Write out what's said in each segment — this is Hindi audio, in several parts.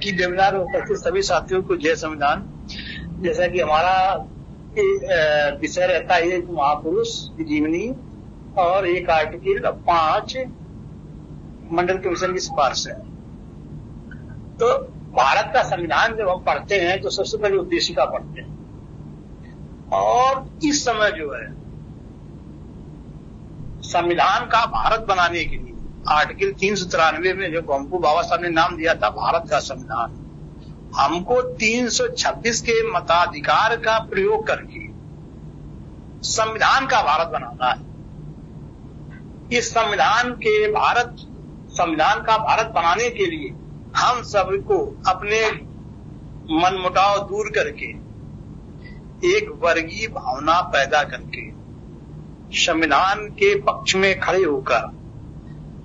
की वेबिनार में उपस्थित सभी साथियों को जय संविधान। जैसा कि हमारा विषय रहता है एक महापुरुष की जीवनी और एक आर्टिकल 5 मंडल कमीशन की सिफारिश है। तो भारत का संविधान जब हम पढ़ते हैं तो सबसे पहले उद्देशिका पढ़ते हैं और इस समय जो है संविधान का भारत बनाने के लिए आर्टिकल 393 में जो हमको बाबा साहब ने नाम दिया था भारत का संविधान, हमको 326 के मताधिकार का प्रयोग करके संविधान का भारत बनाना है। इस संविधान का भारत बनाने के लिए हम सबको अपने मनमुटाव दूर करके एक वर्गीय भावना पैदा करके संविधान के पक्ष में खड़े होकर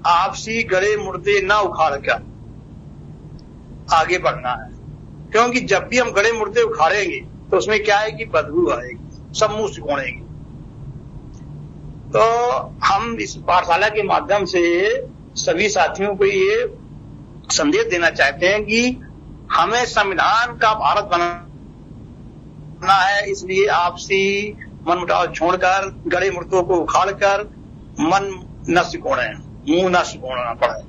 आपसी गड़े मुर्दे न उखाड़कर आगे बढ़ना है। क्योंकि जब भी हम गड़े मुर्दे उखाड़ेंगे तो उसमें क्या है कि बदबू आएगी, सब मुंह सिकोड़ेंगे। तो हम इस पाठशाला के माध्यम से सभी साथियों को ये संदेश देना चाहते हैं कि हमें संविधान का भारत बनाना है। इसलिए आपसी मनमुटाव छोड़कर गड़े मुर्दों को उखाड़कर मन न सिकोड़े, मुंह न सिकोड़ना पड़े।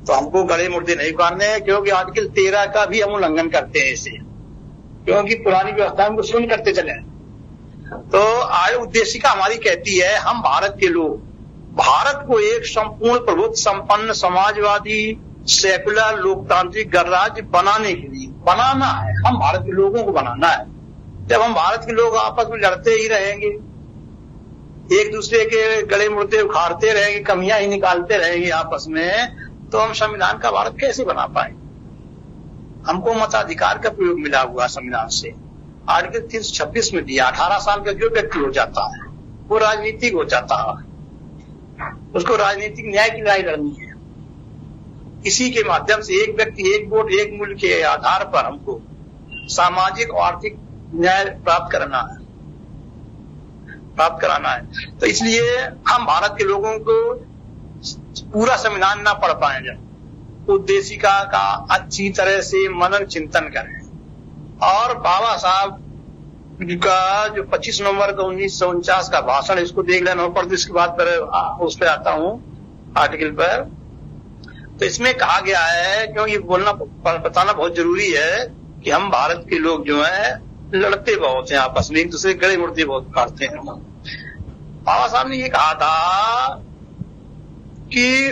तो हमको गड़े मुर्दे नहीं उखाड़ने हैं, क्योंकि आर्टिकल 13 का भी हम उल्लंघन करते हैं इसे, क्योंकि पुरानी व्यवस्था को शून्य करते चले। तो आज उद्देशिका हमारी कहती है हम भारत के लोग भारत को एक संपूर्ण प्रभुत्व संपन्न समाजवादी सेकुलर लोकतांत्रिक गणराज्य बनाने के लिए बनाना है। हम भारत के लोगों को बनाना है। जब हम भारत के लोग आपस में लड़ते ही रहेंगे, एक दूसरे के गले मुर्दे उखाड़ते रहेंगे, कमियां ही निकालते रहेंगे आपस में, तो हम संविधान का भारत कैसे बना पाएंगे। हमको मताधिकार का प्रयोग मिला हुआ संविधान से आर्टिकल 326 में दिया। 18 साल का जो व्यक्ति हो जाता है वो राजनीतिक हो जाता है, उसको राजनीतिक न्याय की लड़ाई लड़नी है। इसी के माध्यम से एक व्यक्ति एक वोट एक मूल्य के आधार पर हमको सामाजिक और आर्थिक न्याय प्राप्त कराना है। तो इसलिए हम भारत के लोगों को पूरा संविधान ना पढ़ पाए, जब उद्देशिका का अच्छी तरह से मनन चिंतन करें और बाबा साहब का जो 25 नवंबर का 1949 का भाषण, इसको देख लेना पर इसके बाद पर उस पर आता हूं आर्टिकल पर। तो इसमें कहा गया है, क्योंकि बताना बहुत जरूरी है कि हम भारत के लोग जो है लड़ते बहुत हैं आपस में, एक दूसरे गड़े मुर्दे बहुत काटते हैं। बाबा साहब ने ये कहा था कि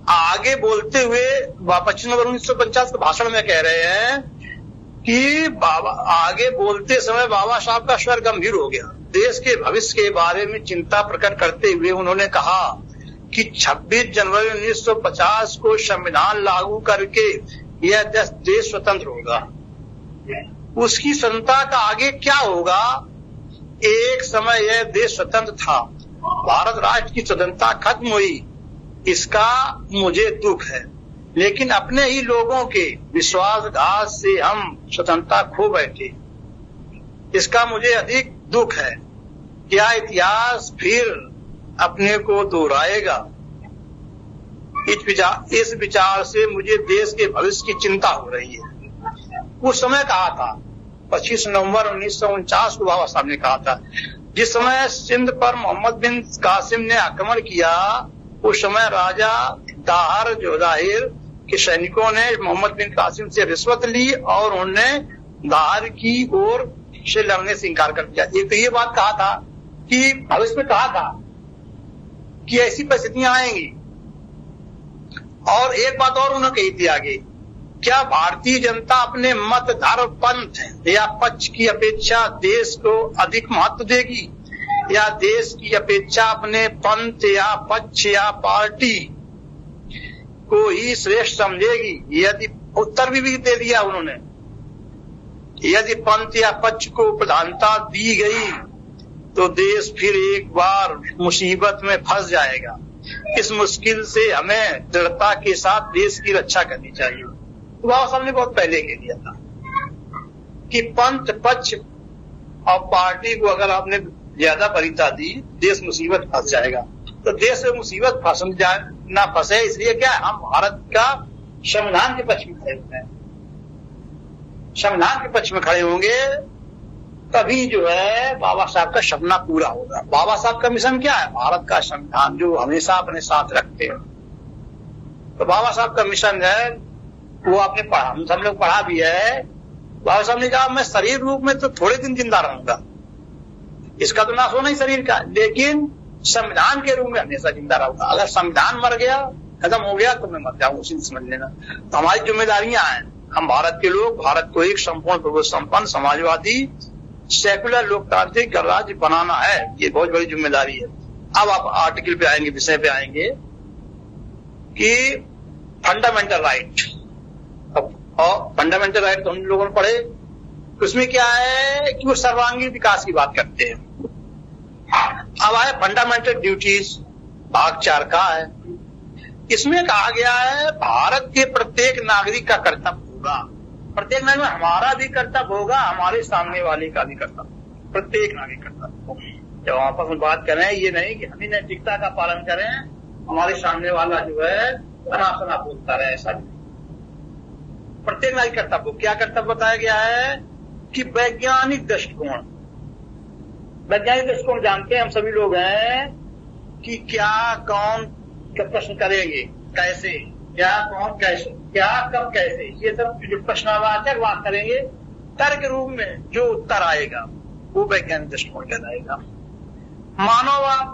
आगे बोलते हुए 25 नवंबर 1950 के भाषण में कह रहे हैं कि बाबा आगे बोलते समय बाबा साहब का स्वर गंभीर हो गया। देश के भविष्य के बारे में चिंता प्रकट करते हुए उन्होंने कहा कि 26 जनवरी 1950 को संविधान लागू करके यह देश स्वतंत्र होगा। उसकी स्वतंत्रता का आगे क्या होगा। एक समय यह देश स्वतंत्र था, भारत राष्ट्र की स्वतंत्रता खत्म हुई, इसका मुझे दुख है। लेकिन अपने ही लोगों के विश्वासघात से हम स्वतंत्रता खो बैठे, इसका मुझे अधिक दुख है। क्या इतिहास फिर अपने को दोहराएगा। इस विचार से मुझे देश के भविष्य की चिंता हो रही है। उस समय कहा था 25 नवंबर 1949 को बाबा साहब ने कहा था, जिस समय सिंध पर मोहम्मद बिन कासिम ने आक्रमण किया, उस समय राजा दाहिर जोधाहिर के सैनिकों ने मोहम्मद बिन कासिम से रिश्वत ली और उन्होंने दाहिर की ओर से लड़ने से इंकार कर दिया। एक तो ये बात कहा था कि भविष्य में कहा था कि ऐसी परिस्थितियां आएंगी, और एक बात और उन्होंने कही थी आगे, क्या भारतीय जनता अपने मत धर्म पंथ या पक्ष की अपेक्षा देश को अधिक महत्व देगी, या देश की अपेक्षा अपने पंथ या पक्ष या पार्टी को ही श्रेष्ठ समझेगी। यदि उत्तर भी दे दिया उन्होंने, यदि पंथ या पक्ष को प्रधानता दी गई तो देश फिर एक बार मुसीबत में फंस जाएगा। इस मुश्किल से हमें दृढ़ता के साथ देश की रक्षा करनी चाहिए। तो बाबा साहब ने बहुत पहले कह दिया था कि पंथ पक्ष और पार्टी को अगर आपने ज्यादा वरीयता दी, देश मुसीबत फंस जाएगा। तो देश में मुसीबत ना फंसे, इसलिए क्या हम भारत का संविधान के पक्ष में खड़े होते हैं, संविधान के पक्ष में खड़े होंगे तभी जो है बाबा साहब का सपना पूरा होगा। बाबा साहब का मिशन क्या है? भारत का संविधान जो हमेशा अपने साथ रखते हैं। तो बाबा साहब का मिशन है, वो आपने पढ़ा, हम सब लोग पढ़ा भी है। बाबा साहब ने कहा मैं शरीर रूप में तो थोड़े दिन जिंदा रहूंगा, इसका तो नाश होना ही शरीर का, लेकिन संविधान के रूप में हमेशा जिंदा रहूंगा। अगर संविधान मर गया, खत्म हो गया, तो मैं मर जाऊंगा, उसी समझ लेना। तो हमारी जिम्मेदारियां हैं, हम भारत के लोग भारत को एक संपूर्ण प्रभुत्व संपन्न समाजवादी सेकुलर लोकतांत्रिक गणराज्य बनाना है, ये बहुत बड़ी जिम्मेदारी है। अब आप आर्टिकल पे आएंगे, विषय पे आएंगे कि फंडामेंटल राइट, और फंडामेंटल राइट तो हम लोगों ने पढ़े, उसमें क्या है कि वो सर्वांगीण विकास की बात करते हैं। अब आए फंडामेंटल ड्यूटीज, भाग 4 का है। इसमें कहा गया है भारत के प्रत्येक नागरिक का कर्तव्य होगा, प्रत्येक नागरिक, हमारा भी कर्तव्य होगा, हमारे सामने वाले का भी कर्तव्य, प्रत्येक नागरिक कर्तव्य होगा। जब आपस में बात करें, ये नहीं कि हम ही नैतिकता का पालन करें, हमारे सामने वाला जो है अनासना बोलता रहे, ऐसा नहीं। प्रत्येक नागरिक कर्तव्य, क्या कर्तव्य बताया गया है कि वैज्ञानिक दृष्टिकोण, वैज्ञानिक दृष्टिकोण जानते हैं हम सभी लोग हैं कि क्या कौन प्रश्न करेंगे, कैसे, क्या कौन कैसे, क्या कब कैसे, ये सब जो प्रश्नवाचक बात करेंगे, तर्क रूप में जो उत्तर आएगा वो वैज्ञानिक दृष्टिकोण कहलाएगा। मानववाद,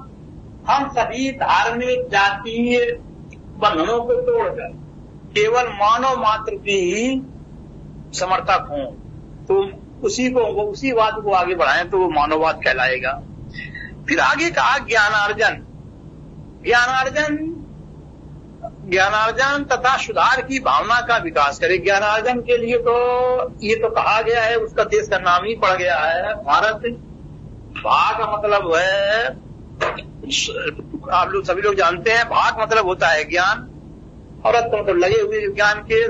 हम सभी धार्मिक जातीय बंधनों को तोड़कर केवल मानव मात्र की ही समर्थक हों, तो उसी बात को आगे बढ़ाएं तो वो मानववाद कहलाएगा। फिर आगे कहा ज्ञानार्जन, ज्ञानार्जन तथा सुधार की भावना का विकास करे। ज्ञानार्जन के लिए तो ये तो कहा गया है, उसका देश का नाम ही पड़ गया है भारत। भाग का मतलब है, आप लोग सभी लोग जानते हैं, भाग मतलब होता है ज्ञान, और अर्थ मतलब लगे हुए, ज्ञान के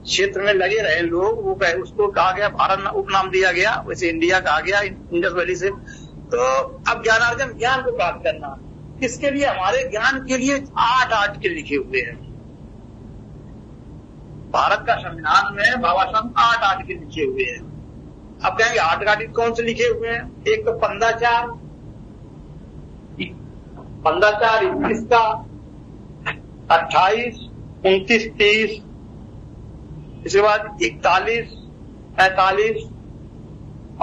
क्षेत्र में लगे रहे लोग, वो उसको कहा गया, भारत उपनाम दिया गया, वैसे इंडिया कहा गया इंडस वैली से। तो अब ज्ञानार्जन, ज्ञान को प्राप्त करना, इसके लिए हमारे ज्ञान के लिए 8 आर्टिकल लिखे हुए हैं। भारत का संविधान में बाबा साहब 8 आर्टिकल लिखे हुए हैं। अब कहेंगे 8 आर्टिकल कौन से लिखे हुए हैं? एक तो 15-4, 21 का, 28, 29, 30, इसके बाद 41, 45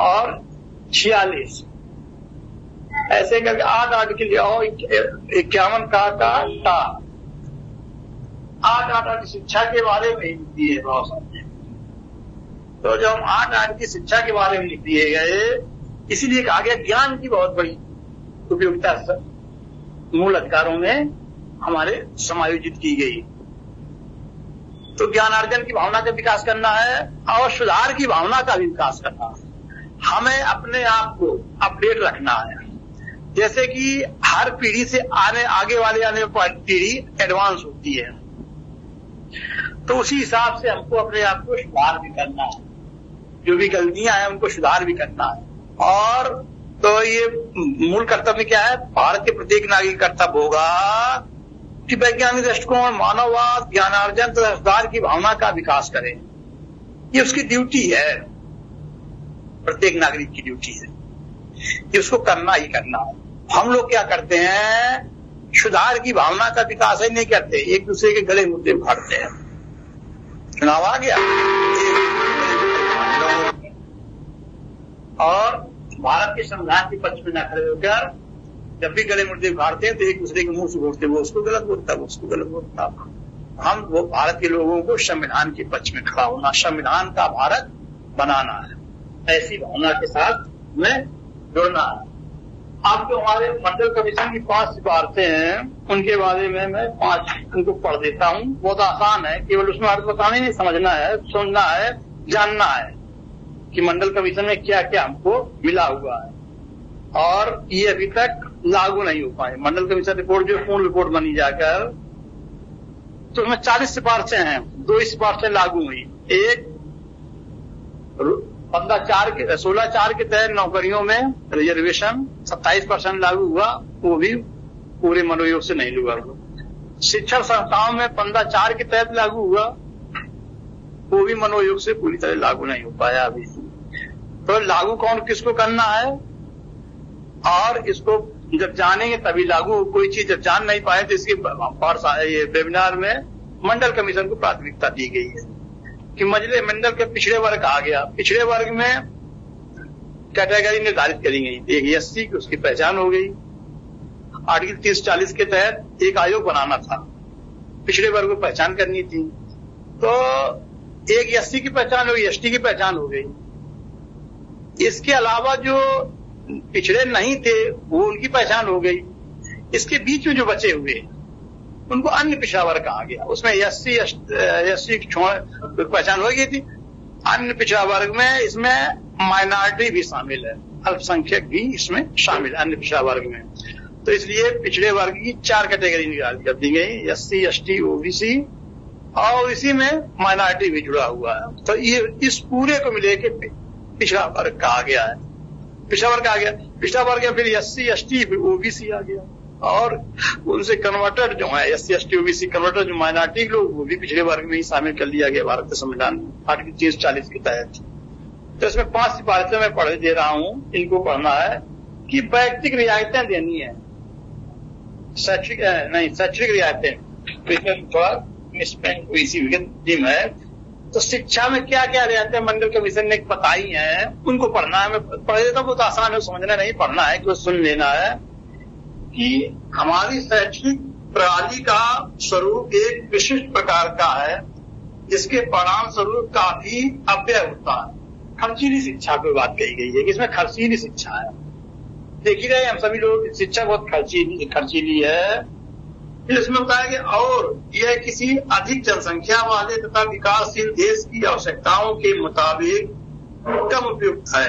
और 46, ऐसे करके 8 आर्टिकल, और 51 का 8 आर्टिकल शिक्षा के बारे में लिख दिए बाबा साहब ने। तो जब हम 8 आर्टिकल शिक्षा के बारे में लिख दिए गए, इसीलिए कहा गया ज्ञान की बहुत बड़ी उपयोगिता मूल अधिकारों में हमारे समायोजित की गई। तो ज्ञानार्जन की भावना का विकास करना है और सुधार की भावना का भी विकास करना है। हमें अपने आप को अपडेट रखना है, जैसे कि हर पीढ़ी से आगे वाले पीढ़ी एडवांस होती है, तो उसी हिसाब से हमको अपने आप को सुधार भी करना है, जो भी गलतियां हैं उनको सुधार भी करना है। और तो ये मूल कर्तव्य क्या है? भारत के प्रत्येक नागरिक कर्तव्य होगा कि वैज्ञानिक दृष्टिकोण, मानववाद, ज्ञानार्जन तथा सुधार की भावना का विकास करे। ये उसकी ड्यूटी है, प्रत्येक नागरिक की ड्यूटी है, ये उसको करना ही करना है। हम लोग क्या करते हैं? सुधार की भावना का विकास ही नहीं करते, एक दूसरे के गले मुद्दे उखाड़ते हैं। चुनाव आ गया और भारत के संविधान के पक्ष में न खड़े होकर जब भी गले मुद्दे उखाड़ते हैं तो एक दूसरे के मुंह से घोटते, वो उसको गलत बोलता, वो उसको गलत बोलता। हम वो भारत के लोगों को संविधान के पक्ष में खड़ा होना, संविधान का भारत बनाना है, ऐसी भावना के साथ में जुड़ना है। अब जो हमारे मंडल कमीशन की 5 सिफारिशें हैं, उनके बारे में मैं 5 उनको पढ़ देता हूँ। बहुत आसान है, केवल उसमें अर्थ बताने नहीं, समझना है, सुनना है, जानना है कि मंडल कमीशन में क्या क्या हमको मिला हुआ है, और ये अभी तक लागू नहीं हो पाए। मंडल कमीशन रिपोर्ट जो पूर्ण रिपोर्ट बनी जाकर, तो उसमें 40 सिफारिशें हैं, 2 सिफारिशें लागू हुई। एक 16/4 के तहत नौकरियों में रिजर्वेशन 27% लागू हुआ, वो भी पूरे मनोयोग से नहीं हुआ। शिक्षण संस्थाओं में 15(4) के तहत लागू हुआ, वो भी मनोयोग से पूरी तरह लागू नहीं हो पाया अभी। तो लागू कौन किसको करना है, और इसको जब जानेंगे तभी लागू। कोई चीज जब जान नहीं पाए तो इसके ये वेबिनार में मंडल कमीशन को प्राथमिकता दी गई है कि मंडल के पिछड़े वर्ग आ गया। पिछड़े वर्ग में कैटेगरी निर्धारित करी गई, एक एससी की उसकी पहचान हो गई। आर्टिकल 30-40 के तहत एक आयोग बनाना था, पिछड़े वर्ग को पहचान करनी थी। तो एक एससी की पहचान हो गई, एसटी की पहचान हो गई। इसके अलावा जो पिछड़े नहीं थे वो उनकी पहचान हो गई। इसके बीच में जो बचे हुए उनको अन्य पिछड़ा वर्ग कहा गया। उसमें एससी की पहचान हो गई थी। अन्य पिछड़ा वर्ग में इसमें माइनॉरिटी भी शामिल है, अल्पसंख्यक भी इसमें शामिल है अन्य पिछड़ा वर्ग में। तो इसलिए पिछड़े वर्ग की 4 कैटेगरी निर्धारित कर दी गई, एससी, एसटी, ओबीसी, और इसी में माइनॉरिटी भी जुड़ा हुआ है। तो ये इस पूरे को मिले के पिछड़ा वर्ग कहा गया है। पिछड़ा वर्ग आ गया, पिछड़ा वर्ग फिर एससी, एसटी, फिर ओबीसी आ गया, और उनसे कन्वर्टेड जो है एससी, एसटी, ओबीसी कन्वर्टेड जो माइनॉरिटी लोग, वो भी पिछड़े वर्ग में ही शामिल कर लिया गया भारत के संविधान में आर्टिकल 30-40 के तहत। तो इसमें 5 सिफारिशें मैं पढ़ दे रहा हूं, इनको पढ़ना है कि वैयक्तिक रियायतें देनी है, शैक्षणिक रियायतें थोड़ा इसी विगत है। तो शिक्षा में क्या क्या रियायतें मंडल कमीशन ने बताई हैं उनको पढ़ना है। मैं पढ़ देता हूं, बहुत आसान है, समझना नहीं, पढ़ना है कि सुन लेना है कि हमारी शैक्षणिक प्रणाली का स्वरूप एक विशिष्ट प्रकार का है, जिसके परिणाम स्वरूप काफी अव्यय होता है। खर्चीली शिक्षा की बात कही गई है कि इसमें खर्चीली शिक्षा है। देख ही रहे हम सभी लोग, शिक्षा बहुत खर्चीली है। फिर इसमें बताया गया और यह किसी अधिक जनसंख्या वाले तथा विकासशील देश की आवश्यकताओं के मुताबिक कम उपयुक्त है।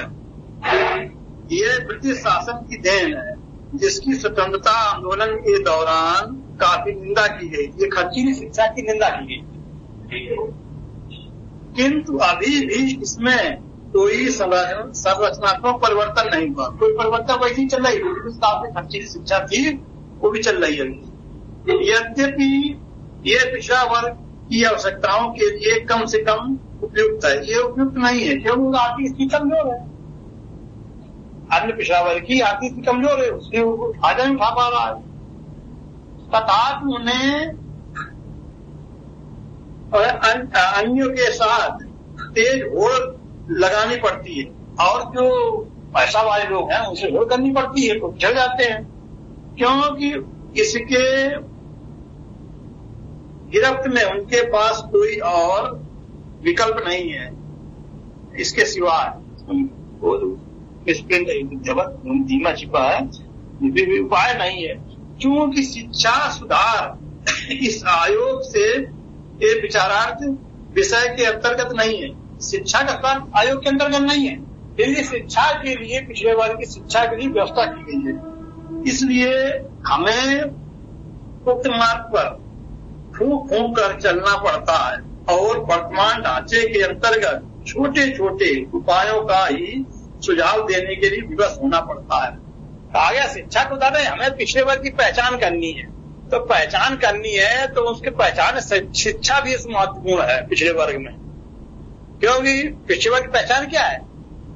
यह ब्रिटिश शासन की देन है, जिसकी स्वतंत्रता आंदोलन के दौरान काफी निंदा की गई। ये खर्चीली शिक्षा की निंदा की गई, किंतु अभी भी इसमें कोई संरचनात्मक परिवर्तन नहीं हुआ। कोई परिवर्तन वैसी चल रही है, ब्रिटिश काल में खर्चीली शिक्षा थी, वो भी चल रही है। यद्यपि ये पिछड़ा वर्ग की आवश्यकताओं के लिए कम से कम उपयुक्त है, ये उपयुक्त नहीं है क्योंकि आर्थिक स्थिति कमजोर है। अन्य पिछड़ा वर्ग की आर्थिक स्थिति कमजोर है, उसके फायदा नहीं उठा पा रहा है। तथापि उन्हें अन्यों के साथ तेज होड़ लगानी पड़ती है, और जो पैसा वाले लोग हैं उनसे होड़ करनी पड़ती है, तो चल जाते हैं, क्योंकि इसके गिरफ्त में उनके पास कोई और विकल्प नहीं है इसके सिवाय। धीमा छिपा है, उपाय नहीं है। क्योंकि शिक्षा सुधार इस आयोग से ये विचारार्थ विषय के अंतर्गत नहीं है, शिक्षा का काम आयोग के अंतर्गत नहीं है। इसलिए शिक्षा के लिए पिछड़े वर्ग की शिक्षा के लिए व्यवस्था की गई है। इसलिए हमें उक्त मार्ग पर फूंक कर चलना पड़ता है, और वर्तमान ढांचे के अंतर्गत छोटे छोटे उपायों का ही सुझाव देने के लिए विवश होना पड़ता है। कहा गया शिक्षा को दादा हमें पिछड़े वर्ग की पहचान करनी है, तो पहचान करनी है तो उसकी पहचान शिक्षा भी महत्वपूर्ण है पिछड़े वर्ग में। क्योंकि पिछड़े वर्ग की पहचान क्या है?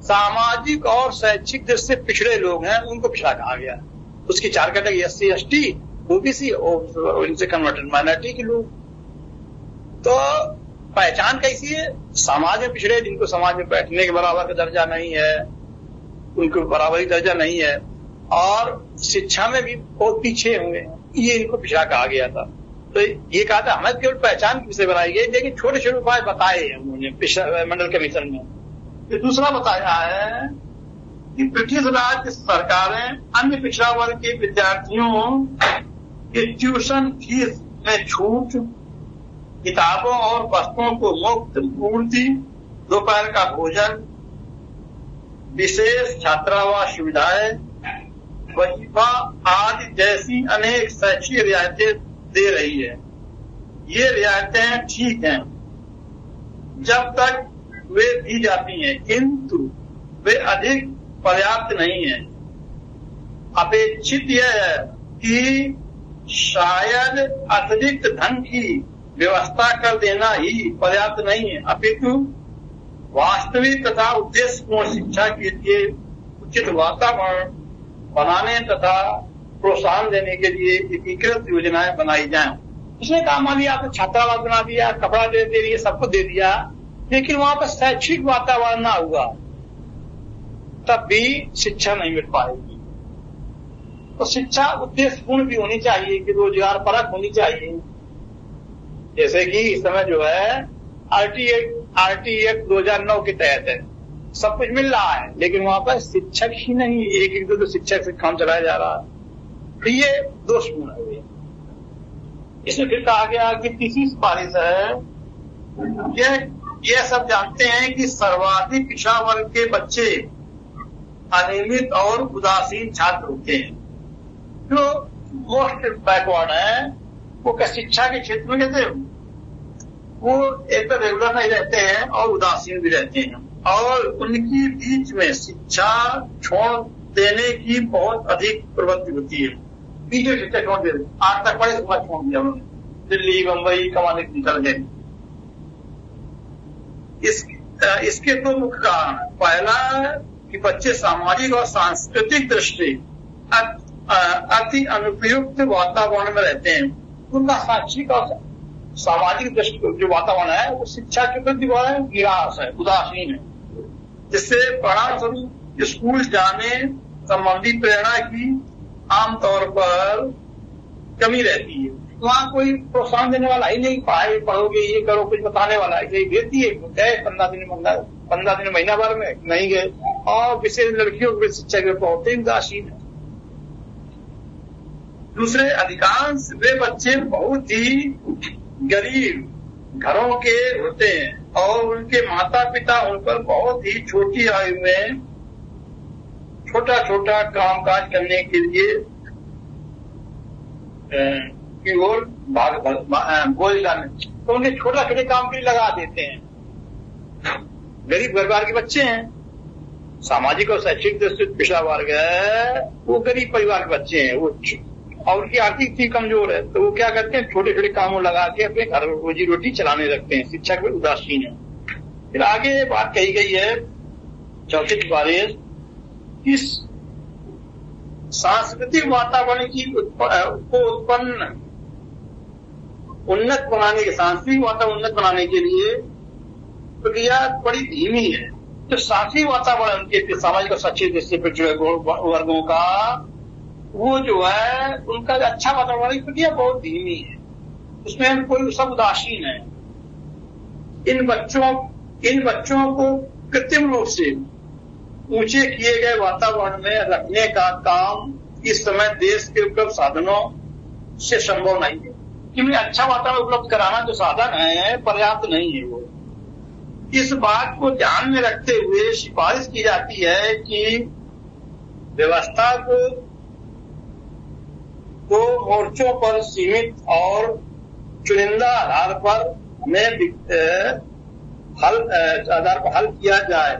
सामाजिक और शैक्षिक दृष्टि से पिछड़े लोग हैं, उनको पिछड़ा कहा गया। उसकी 4 कैटेगरी एससी, एसटी, ओबीसी और इनसे कन्वर्टेड माइनॉरिटी के लोग। तो पहचान कैसी है? समाज में पिछड़े, जिनको समाज में बैठने के बराबर का दर्जा नहीं है, उनको बराबरी दर्जा नहीं है, और शिक्षा में भी बहुत पीछे हुए, ये इनको पिछड़ा कहा गया था। तो ये कहा था हमें केवल पहचान की विषय बनाई गई, लेकिन छोटे छोटे उपाय बताए हैं उन्होंने मंडल कमीशन में। फिर दूसरा बताया है कि ब्रिटिश राज सरकारें अन्य पिछड़ा वर्ग के विद्यार्थियों के ट्यूशन फीस में छूट, किताबों और वस्तुओं को मुफ्त पूर्ति, दोपहर का भोजन, विशेष छात्रावास सुविधाएं, वजीफा आदि जैसी अनेक शैक्षिक रियायतें दे रही है। ये रियायतें ठीक हैं जब तक वे दी जाती हैं, किंतु वे अधिक पर्याप्त नहीं है। अपेक्षित यह है कि शायद अतिरिक्त धन की व्यवस्था कर देना ही पर्याप्त नहीं है, अपितु वास्तविक तथा उद्देश्यपूर्ण शिक्षा के लिए उचित वातावरण बनाने तथा प्रोत्साहन देने के लिए एकीकृत योजनाएं बनाई जाएं। उसने कहा मान लिया आपने छात्रावास बना दिया, कपड़ा दे दिया, सब कुछ दे दिया, लेकिन वहां पर शैक्षिक वातावरण ना हुआ तब भी शिक्षा नहीं मिल पाएगी। तो शिक्षा उद्देश्यपूर्ण भी होनी चाहिए कि रोजगार परक होनी चाहिए। जैसे कि इस समय जो है आरटी एक्ट 2009 के तहत है, सब कुछ मिल रहा है, लेकिन वहां पर शिक्षक ही नहीं, एक दो शिक्षक से काम चलाया जा रहा है, तो ये दोषपूर्ण है। इसमें फिर कहा गया कि तीसरी सिफारिश है, ये सब जानते हैं कि सर्वाधिक पिछड़ा वर्ग के बच्चे अनियमित और उदासीन छात्र होते हैं। जो मोस्ट बैकवर्ड है वो शिक्षा के क्षेत्र में कहते हैं, वो एक तो रेगुलर नहीं रहते हैं और उदासीन भी रहते हैं, और उनकी बीच में शिक्षा छोड़ देने की बहुत अधिक प्रवृत्ति होती है। बीच में शिक्षा छोड़ देते, 8 तक पढ़े, उसके छोड़ दिया उन्होंने, दिल्ली बम्बई कमाने के निकल गए। इसके दो मुख्य कारण, पहला कि बच्चे सामाजिक और सांस्कृतिक दृष्टि अति अनुपयुक्त वातावरण में रहते हैं। उनका शैक्षिक और सामाजिक दृष्टि जो वातावरण है वो शिक्षा के प्रति निराश है, उदासीन है, जिससे परिणाम स्वरूप स्कूल जाने संबंधी प्रेरणा की आमतौर पर कमी रहती है। वहाँ कोई प्रोत्साहन देने वाला ही नहीं, पढ़ाई पढ़ोगे, ये करो, कुछ बताने वाला है भेजती है, गए 15 दिन महीना भर में नहीं गए। और विशेष लड़कियों के शिक्षा के बहुत ही उदासीन है। दूसरे, अधिकांश वे बच्चे बहुत ही गरीब घरों के होते हैं और उनके माता पिता उन पर बहुत ही छोटी आयु में छोटा छोटा कामकाज करने के लिए की ओर बोझ डालने, तो उन्हें छोटा छोटे काम के लिए लगा देते हैं। गरीब परिवार के बच्चे हैं, सामाजिक और शैक्षिक दृष्टि से पिछड़ा वर्ग है, वो गरीब परिवार के बच्चे हैं, वो और उनकी आर्थिक स्थिति कमजोर है, तो वो क्या करते हैं, छोटे छोटे कामों लगा के अपने घर रोजी रोटी चलाने लगते हैं। शिक्षा के उदासीन है। फिर आगे बात कही गई है चौथी सिफारिश, इस सांस्कृतिक वातावरण की को उत्पन्न उन्नत बनाने के, सांस्कृतिक वातावरण उन्नत बनाने के लिए प्रक्रिया बड़ी धीमी है। तो सांस्कृतिक वातावरण के सामाजिक और शैक्षिक दृष्टि पिछड़े वर्गों का वो जो है उनका अच्छा वातावरण की प्रक्रिया बहुत धीमी है, उसमें कोई सब उदासीन है। इन बच्चों को कृत्रिम रूप से ऊंचे किए गए वातावरण में रखने का काम इस समय देश के उपलब्ध साधनों से संभव नहीं है, क्योंकि अच्छा वातावरण उपलब्ध कराना जो साधन है पर्याप्त नहीं है। वो इस बात को ध्यान में रखते हुए सिफारिश की जाती है कि व्यवस्था को दो मोर्चों पर सीमित और चुनिंदा आधार पर हल किया जाए।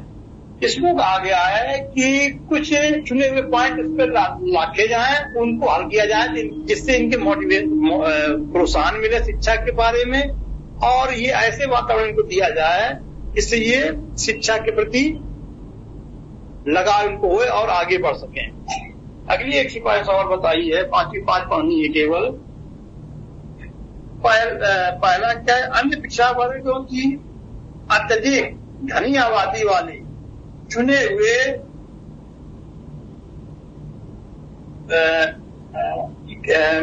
इसमें कहा गया है कि कुछ चुने हुए पॉइंट इस पर रखे जाएं, उनको हल किया जाए, जिससे इनके प्रोत्साहन मिले शिक्षा के बारे में, और ये ऐसे वातावरण को दिया जाए जिससे ये शिक्षा के प्रति लगाव इनको होए और आगे बढ़ सकें। अगली एक सिफारिश और बताई है, 5 पढ़नी है केवल। पहला क्या है, अन्य पिछड़ा वर्गों की अत्यधिक घनी आबादी वाले चुने हुए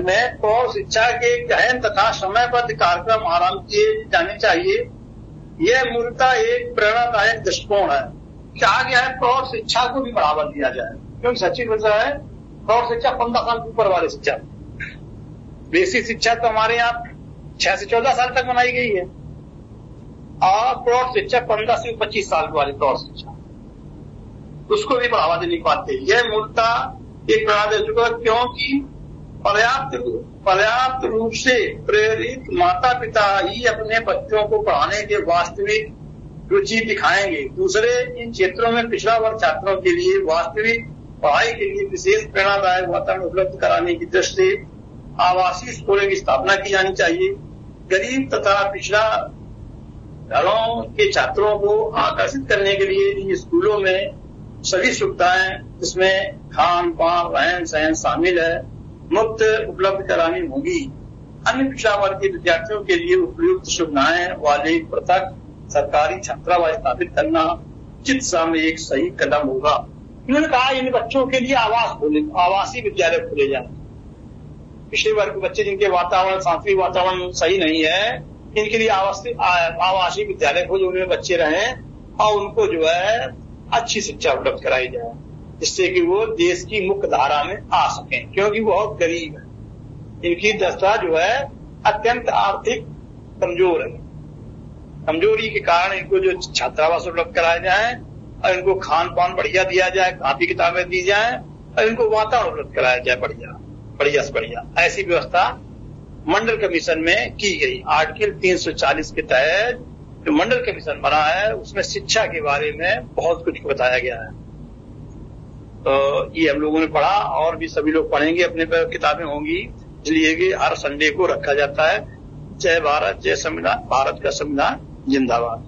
में और शिक्षा के गहन तथा समयबद्ध कार्यक्रम आरंभ किए जाने चाहिए। यह मूलतः एक प्रेरणादायक दृष्टिकोण है। कहा गया है प्रौढ़ शिक्षा को भी बढ़ावा दिया जाए, क्योंकि सच्ची वजह है प्रौढ़ शिक्षा 15 साल के ऊपर वाली शिक्षा, बेसिक शिक्षा तो हमारे यहाँ 6 से 14 साल तक बनाई गई है, और प्रौढ़ शिक्षा 15 से 25 साल वाली प्रौढ़ शिक्षा, उसको भी बढ़ावा दे नहीं पाते। यह मूलतः एक बढ़ा दे चुका, क्योंकि पर्याप्त रूप से प्रेरित माता पिता ही अपने बच्चों को पढ़ाने के वास्तविक रुचि दिखाएंगे। दूसरे, इन क्षेत्रों में पिछड़ा वर्ग छात्रों के लिए वास्तविक पढ़ाई के लिए विशेष प्रेरणादायक वातावरण उपलब्ध कराने की दृष्टि आवासीय स्कूलों की स्थापना की जानी चाहिए। गरीब तथा पिछड़ा घरों के छात्रों को आकर्षित करने के लिए इन स्कूलों में सभी सुविधाएं, जिसमें खान पान रहन सहन शामिल है, मुफ्त उपलब्ध करानी होगी। अन्य पिछड़ा वर्ग के विद्यार्थियों के लिए उपयुक्त सुविधाएं वाले पृथक सरकारी छात्रावास स्थापित करना उचित दिशा में एक सही कदम होगा। उन्होंने कहा इन बच्चों के लिए आवासीय विद्यालय खोले जाए। पिछड़े वर्ग के बच्चे जिनके वातावरण, सांस्कृतिक वातावरण सही नहीं है, इनके लिए आवासीय विद्यालय खोले, उनमें बच्चे रहें और उनको जो है अच्छी शिक्षा उपलब्ध कराई जाए, जिससे कि वो देश की मुख्य धारा में आ सकें, क्योंकि वो बहुत गरीब है। इनकी दशा जो है अत्यंत आर्थिक कमजोर है। कमजोरी के कारण इनको जो छात्रावास उपलब्ध कराए जाए और इनको खान पान बढ़िया दिया जाए, कापी किताबें दी जाए और इनको वातावरण उपलब्ध कराया जाए बढ़िया से बढ़िया। ऐसी व्यवस्था मंडल कमीशन में की गई। आर्टिकल 340 के तहत जो मंडल कमीशन बना है उसमें शिक्षा के बारे में बहुत कुछ बताया गया है। तो ये हम लोगों ने पढ़ा और भी सभी लोग पढ़ेंगे, अपने पर किताबें होंगी, इसलिए कि हर संडे को रखा जाता है। जय भारत, जय संविधान, भारत का संविधान जिंदाबाद।